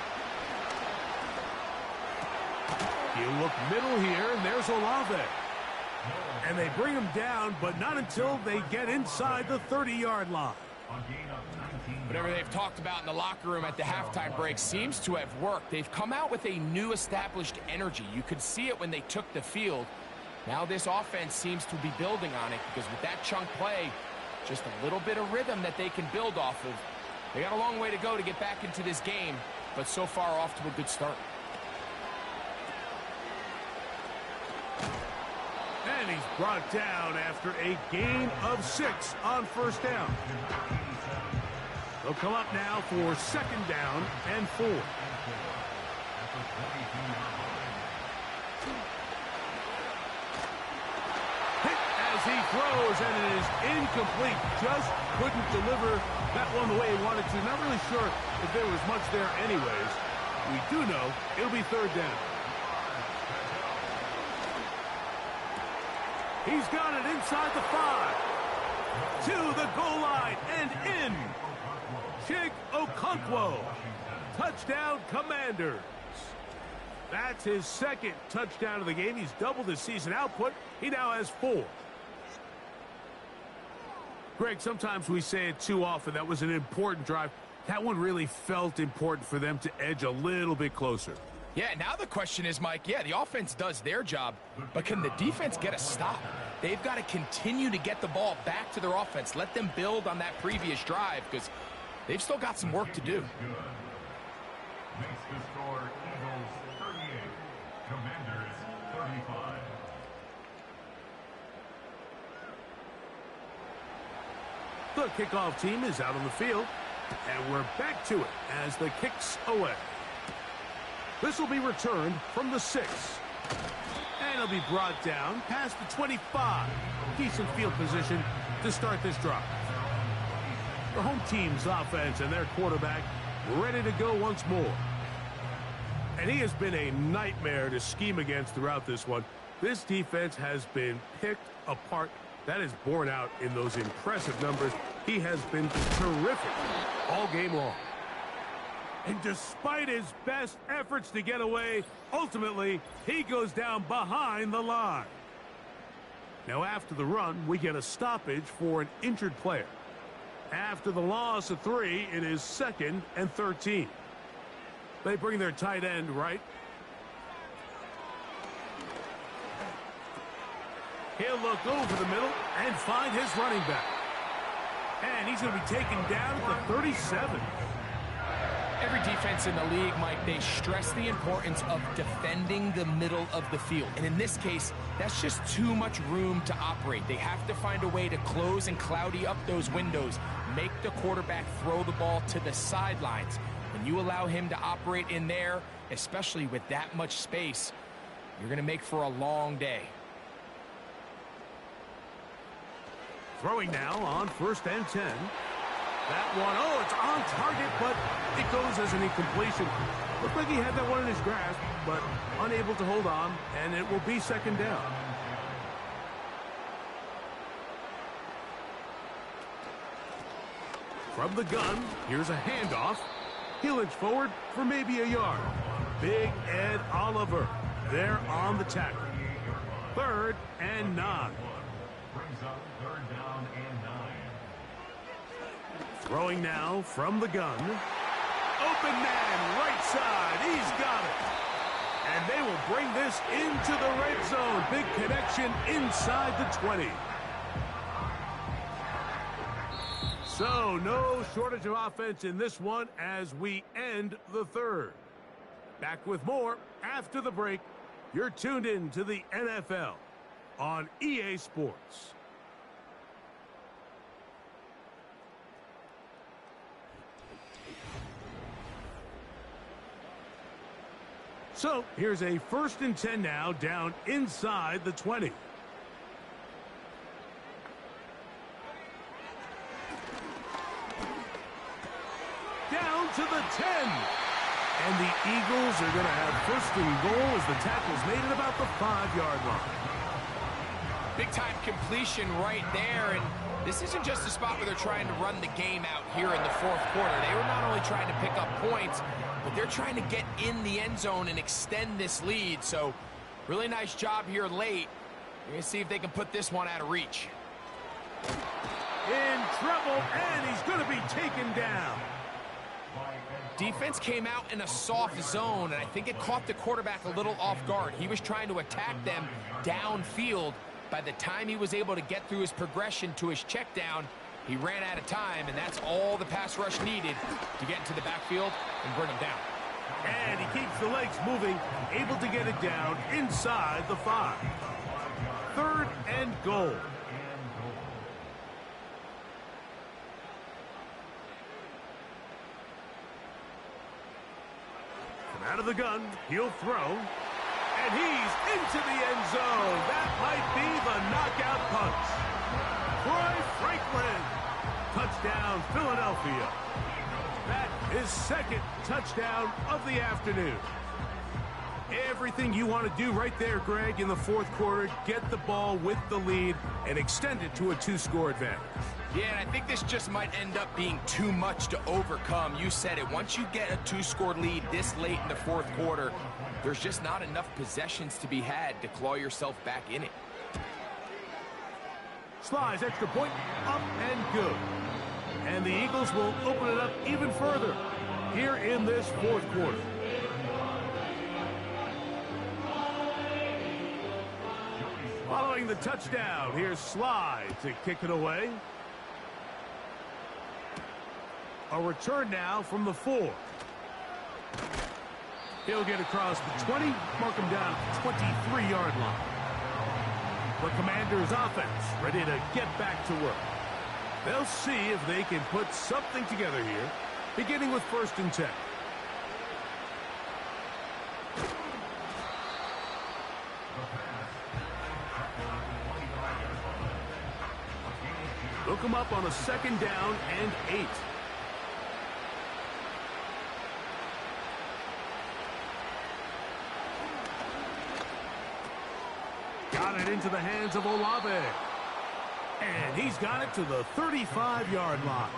You look middle here, and there's Olave. And they bring him down, but not until they get inside the 30-yard line. Whatever they've talked about in the locker room at the halftime break seems to have worked. They've come out with a new established energy. You could see it when they took the field. Now this offense seems to be building on it because with that chunk play, just a little bit of rhythm that they can build off of. They got a long way to go to get back into this game, but so far off to a good start. And he's brought down after a gain of 6 on first down. They'll come up now for second down and 4. Hit as he throws, and it is incomplete. Just couldn't deliver that one the way he wanted to. Not really sure if there was much there anyways. We do know it'll be third down. He's got it inside the 5. To the goal line and in. Chig Okonkwo. Touchdown, Commanders. That's his second touchdown of the game. He's doubled his season output. He now has 4. Greg, sometimes we say it too often. That was an important drive. That one really felt important for them to edge a little bit closer. Yeah, now the question is, Mike, yeah, the offense does their job, but can the defense get a stop? They've got to continue to get the ball back to their offense. Let them build on that previous drive because they've still got some work to do. Makes the score Eagles 38, Commanders 35. The kickoff team is out on the field, and we're back to it as the kick's away. This will be returned from the 6. And it'll be brought down past the 25. Decent field position to start this drive. The home team's offense and their quarterback ready to go once more. And he has been a nightmare to scheme against throughout this one. This defense has been picked apart. That is borne out in those impressive numbers. He has been terrific all game long. And despite his best efforts to get away, ultimately, he goes down behind the line. Now, after the run, we get a stoppage for an injured player. After the loss of 3, it is 2nd and 13. They bring their tight end right. He'll look over the middle and find his running back. And he's going to be taken down at the 37. Every defense in the league, Mike, they stress the importance of defending the middle of the field. And in this case, that's just too much room to operate. They have to find a way to close and cloudy up those windows, make the quarterback throw the ball to the sidelines. When you allow him to operate in there, especially with that much space, you're going to make for a long day. Throwing now on 1st and 10. That one, oh, it's on target, but it goes as an incompletion. Looked like he had that one in his grasp, but unable to hold on, and it will be 2nd down. From the gun, here's a handoff. He'll inch forward for maybe a yard. Big Ed Oliver there on the tackle. 3rd and 9. Brings up 3rd down and 9. Throwing now from the gun. Open man, right side. He's got it. And they will bring this into the red zone. Big connection inside the 20. So no shortage of offense in this one as we end the 3rd. Back with more after the break. You're tuned in to the NFL on EA Sports. So here's a 1st and 10 now down inside the 20. Down to the 10. And the Eagles are going to have 1st and goal as the tackle's made at about the 5-yard line. Big time completion right there, and this isn't just a spot where they're trying to run the game out here in the 4th quarter. They were not only trying to pick up points, but they're trying to get in the end zone and extend this lead. So really nice job here late. We're going to see if they can put this one out of reach. In trouble, and he's going to be taken down. Defense came out in a soft zone, and I think it caught the quarterback a little off guard. He was trying to attack them downfield. By the time he was able to get through his progression to his check down, he ran out of time, and that's all the pass rush needed to get into the backfield and bring him down. And he keeps the legs moving, able to get it down inside the 5. 3rd and goal. From out of the gun, he'll throw. And he's into the end zone. That might be the knockout punch. Troy Franklin. Touchdown, Philadelphia. That is 2nd touchdown of the afternoon. Everything you want to do right there, Greg, in the 4th quarter. Get the ball with the lead and extend it to a 2-score advantage. Yeah, and I think this just might end up being too much to overcome. You said it. Once you get a 2-score lead this late in the 4th quarter, there's just not enough possessions to be had to claw yourself back in it. Slides, extra point, up and good. And the Eagles will open it up even further here in this 4th quarter. Following the touchdown, here's Slide to kick it away. A return now from the 4. He'll get across the 20, mark him down at the 23-yard line. The Commanders' offense ready to get back to work. They'll see if they can put something together here, beginning with 1st and 10. Look him up on a 2nd down and 8. Got it into the hands of Olave. And he's got it to the 35-yard line.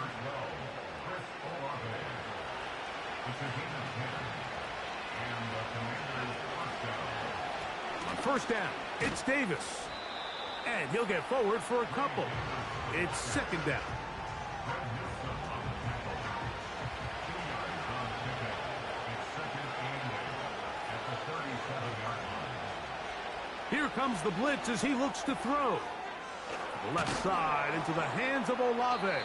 On 1st down, it's Davis. And he'll get forward for a couple. It's 2nd down. Here comes the blitz as he looks to throw. The left side into the hands of Olave.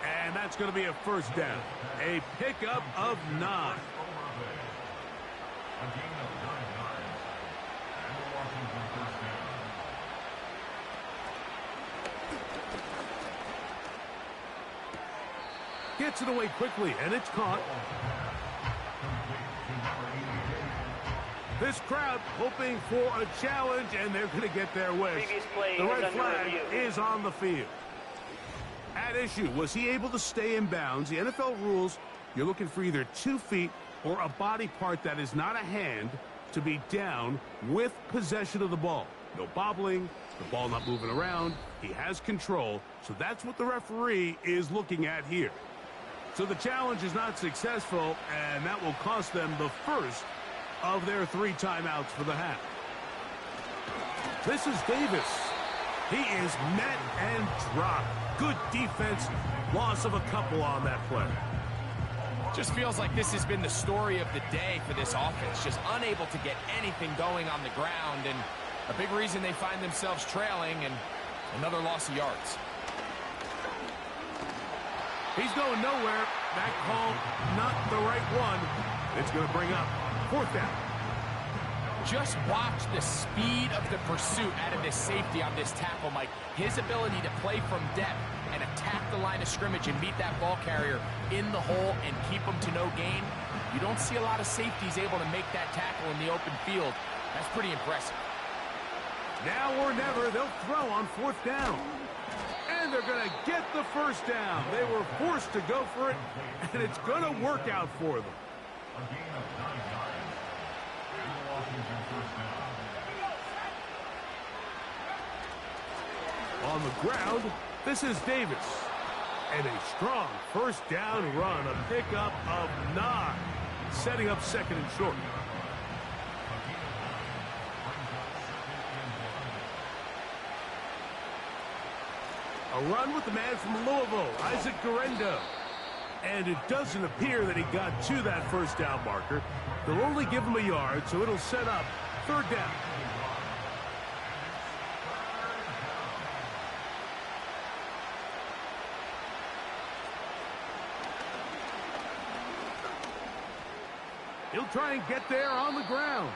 And that's going to be a 1st down. A pickup of 9. Gets it away quickly, and it's caught. This crowd hoping for a challenge, and they're going to get their wish. The red flag is on the field. At issue, was he able to stay in bounds? The NFL rules, you're looking for either 2 feet or a body part that is not a hand to be down with possession of the ball. No bobbling, the ball not moving around. He has control, so that's what the referee is looking at here. So the challenge is not successful, and that will cost them the first of their 3 timeouts for the half. This is Davis. He is met and dropped. Good defense. Loss of a couple on that play. Just feels like this has been the story of the day for this offense. Just unable to get anything going on the ground, and a big reason they find themselves trailing, and another loss of yards. He's going nowhere. That call, not the right one. It's going to bring up 4th down. Just watch the speed of the pursuit out of this safety on this tackle, Mike. His ability to play from depth and attack the line of scrimmage and meet that ball carrier in the hole and keep him to no gain. You don't see a lot of safeties able to make that tackle in the open field. That's pretty impressive. Now or never, they'll throw on 4th down. And they're going to get the 1st down. They were forced to go for it, and it's going to work out for them. On the ground, this is Davis. And a strong 1st down run, a pickup of 9, setting up 2nd and short. A run with the man from Louisville, Isaac Guerrero. And it doesn't appear that he got to that first down marker. They'll only give him a yard, so it'll set up third down. He'll try and get there on the ground.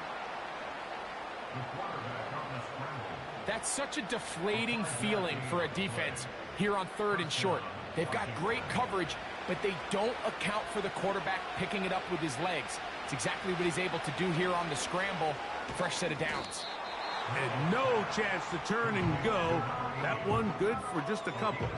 That's such a deflating feeling for a defense here on 3rd and short. They've got great coverage, but they don't account for the quarterback picking it up with his legs. It's exactly what he's able to do here on the scramble. Fresh set of downs. And no chance to turn and go. That one good for just a couple.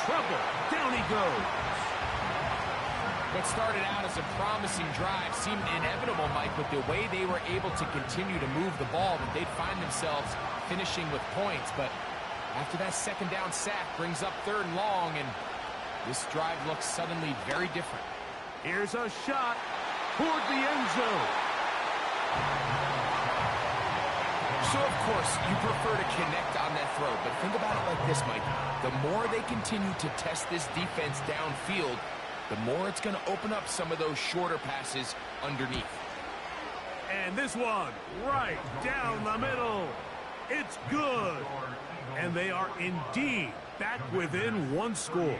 Trouble. Down he goes. What started out as a promising drive seemed inevitable, Mike, with the way they were able to continue to move the ball, that they'd find themselves finishing with points. But after that second down sack brings up 3rd and long, and this drive looks suddenly very different. Here's a shot toward the end zone. So, of course, you prefer to connect on that throw, but think about it like this, Mike. The more they continue to test this defense downfield, the more it's going to open up some of those shorter passes underneath. And this one, right down the middle. It's good. And they are indeed back within one score.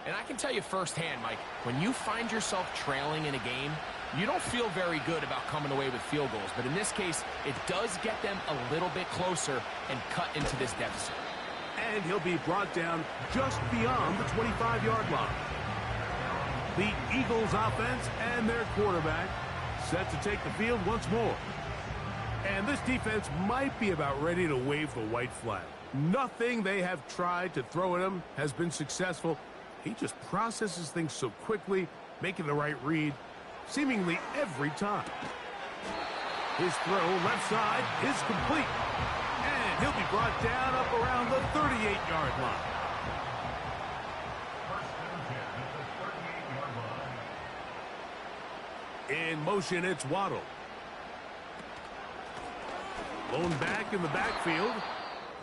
And I can tell you firsthand, Mike, when you find yourself trailing in a game, you don't feel very good about coming away with field goals. But in this case, it does get them a little bit closer and cut into this deficit. And he'll be brought down just beyond the 25-yard line. The Eagles offense and their quarterback set to take the field once more. And this defense might be about ready to wave the white flag. Nothing they have tried to throw at him has been successful. He just processes things so quickly, making the right read seemingly every time. His throw left side is complete. And he'll be brought down up around the 38-yard line. In motion, it's Waddle. Blown back in the backfield.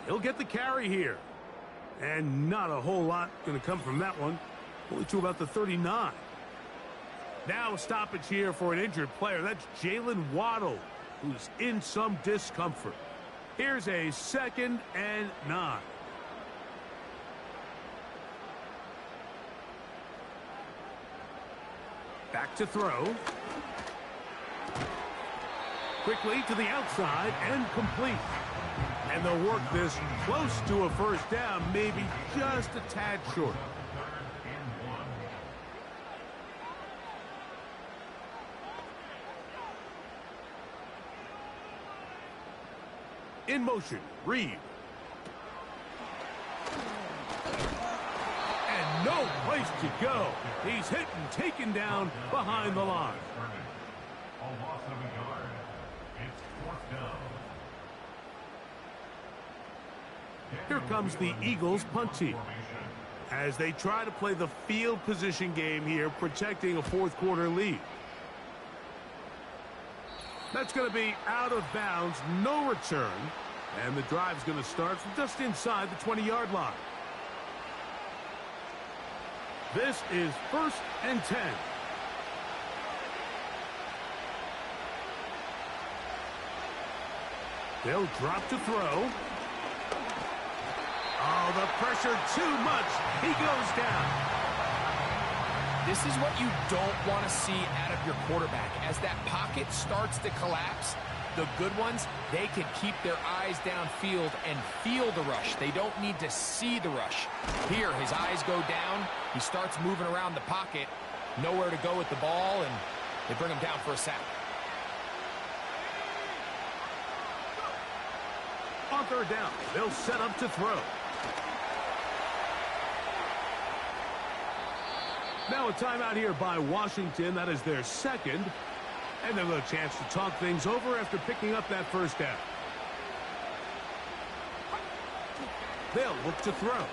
He'll get the carry here. And not a whole lot going to come from that one. Only to about the 39. Now a stoppage here for an injured player. That's Jalen Waddle, who's in some discomfort. Here's a 2nd and 9. Back to throw. Quickly to the outside and complete. And they'll work this close to a first down, maybe just a tad short. In motion, Reed. And no place to go. He's hit and taken down behind the line. A loss of a yard. It's 4th down. Here comes the Eagles punt team as they try to play the field position game here, protecting a 4th quarter lead. That's going to be out of bounds, no return, and the drive's going to start from just inside the 20-yard line. This is 1st and 10. They'll drop to throw. Oh, the pressure too much. He goes down. This is what you don't want to see out of your quarterback. As that pocket starts to collapse, the good ones, they can keep their eyes downfield and feel the rush. They don't need to see the rush. Here, his eyes go down. He starts moving around the pocket. Nowhere to go with the ball, and they bring him down for a sack. On 3rd down, they'll set up to throw. Now a timeout here by Washington. That is their 2nd. And they'll have a chance to talk things over after picking up that first down. They'll look to throw.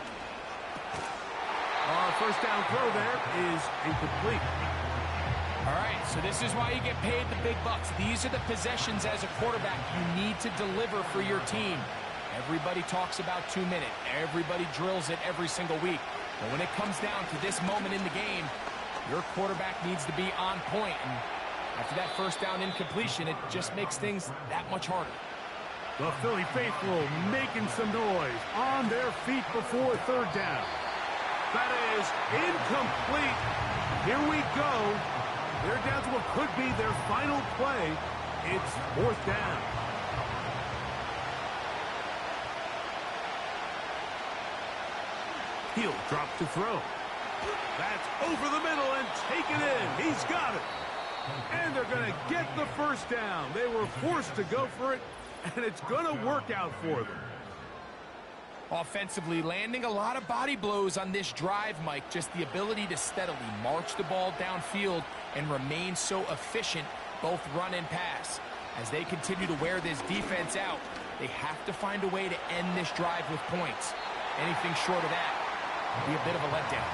Our first down throw there is incomplete. All right, so this is why you get paid the big bucks. These are the possessions as a quarterback you need to deliver for your team. Everybody talks about 2 minutes. Everybody drills it every single week. But when it comes down to this moment in the game, your quarterback needs to be on point. And after that first down incompletion, it just makes things that much harder. The Philly faithful making some noise on their feet before third down. That is incomplete. Here we go. They're down to what could be their final play. It's fourth down. He'll drop to throw. That's over the middle and taken in. He's got it. And they're going to get the first down. They were forced to go for it, and it's going to work out for them. Offensively, landing a lot of body blows on this drive, Mike. Just the ability to steadily march the ball downfield and remain so efficient, both run and pass. As they continue to wear this defense out, they have to find a way to end this drive with points. Anything short of that would be a bit of a letdown.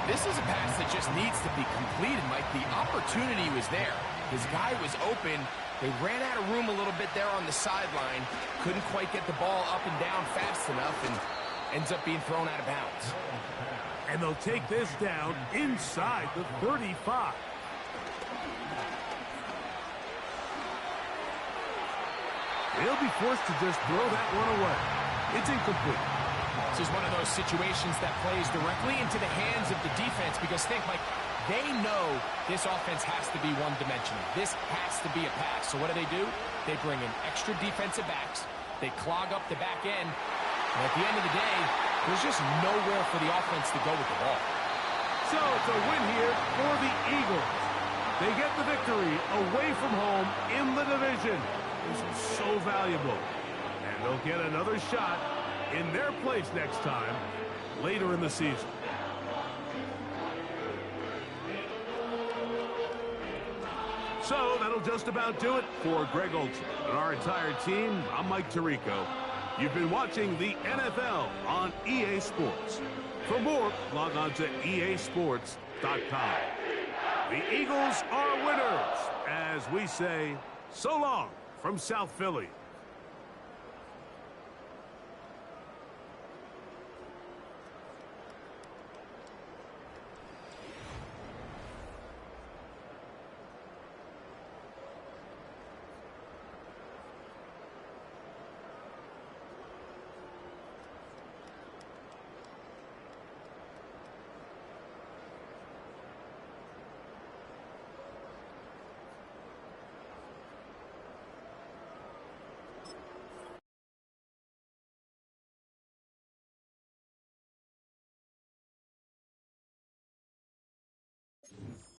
This is a pass that just needs to be completed, Mike. The opportunity was there. His guy was open. They ran out of room a little bit there on the sideline. Couldn't quite get the ball up and down fast enough and ends up being thrown out of bounds. And they'll take this down inside the 35. They'll be forced to just throw that one away. It's incomplete. This is one of those situations that plays directly into the hands of the defense because think, Mike, they know this offense has to be one-dimensional. This has to be a pass. So what do? They bring in extra defensive backs. They clog up the back end. And at the end of the day, there's just nowhere for the offense to go with the ball. So it's a win here for the Eagles. They get the victory away from home in the division. This is so valuable. And they'll get another shot in their place next time later in the season. So that'll just about do it for Greg Olson and our entire team. I'm Mike Tirico. You've been watching the NFL on EA Sports. For more, log on to easports.com. The Eagles are winners, as we say so long from South Philly.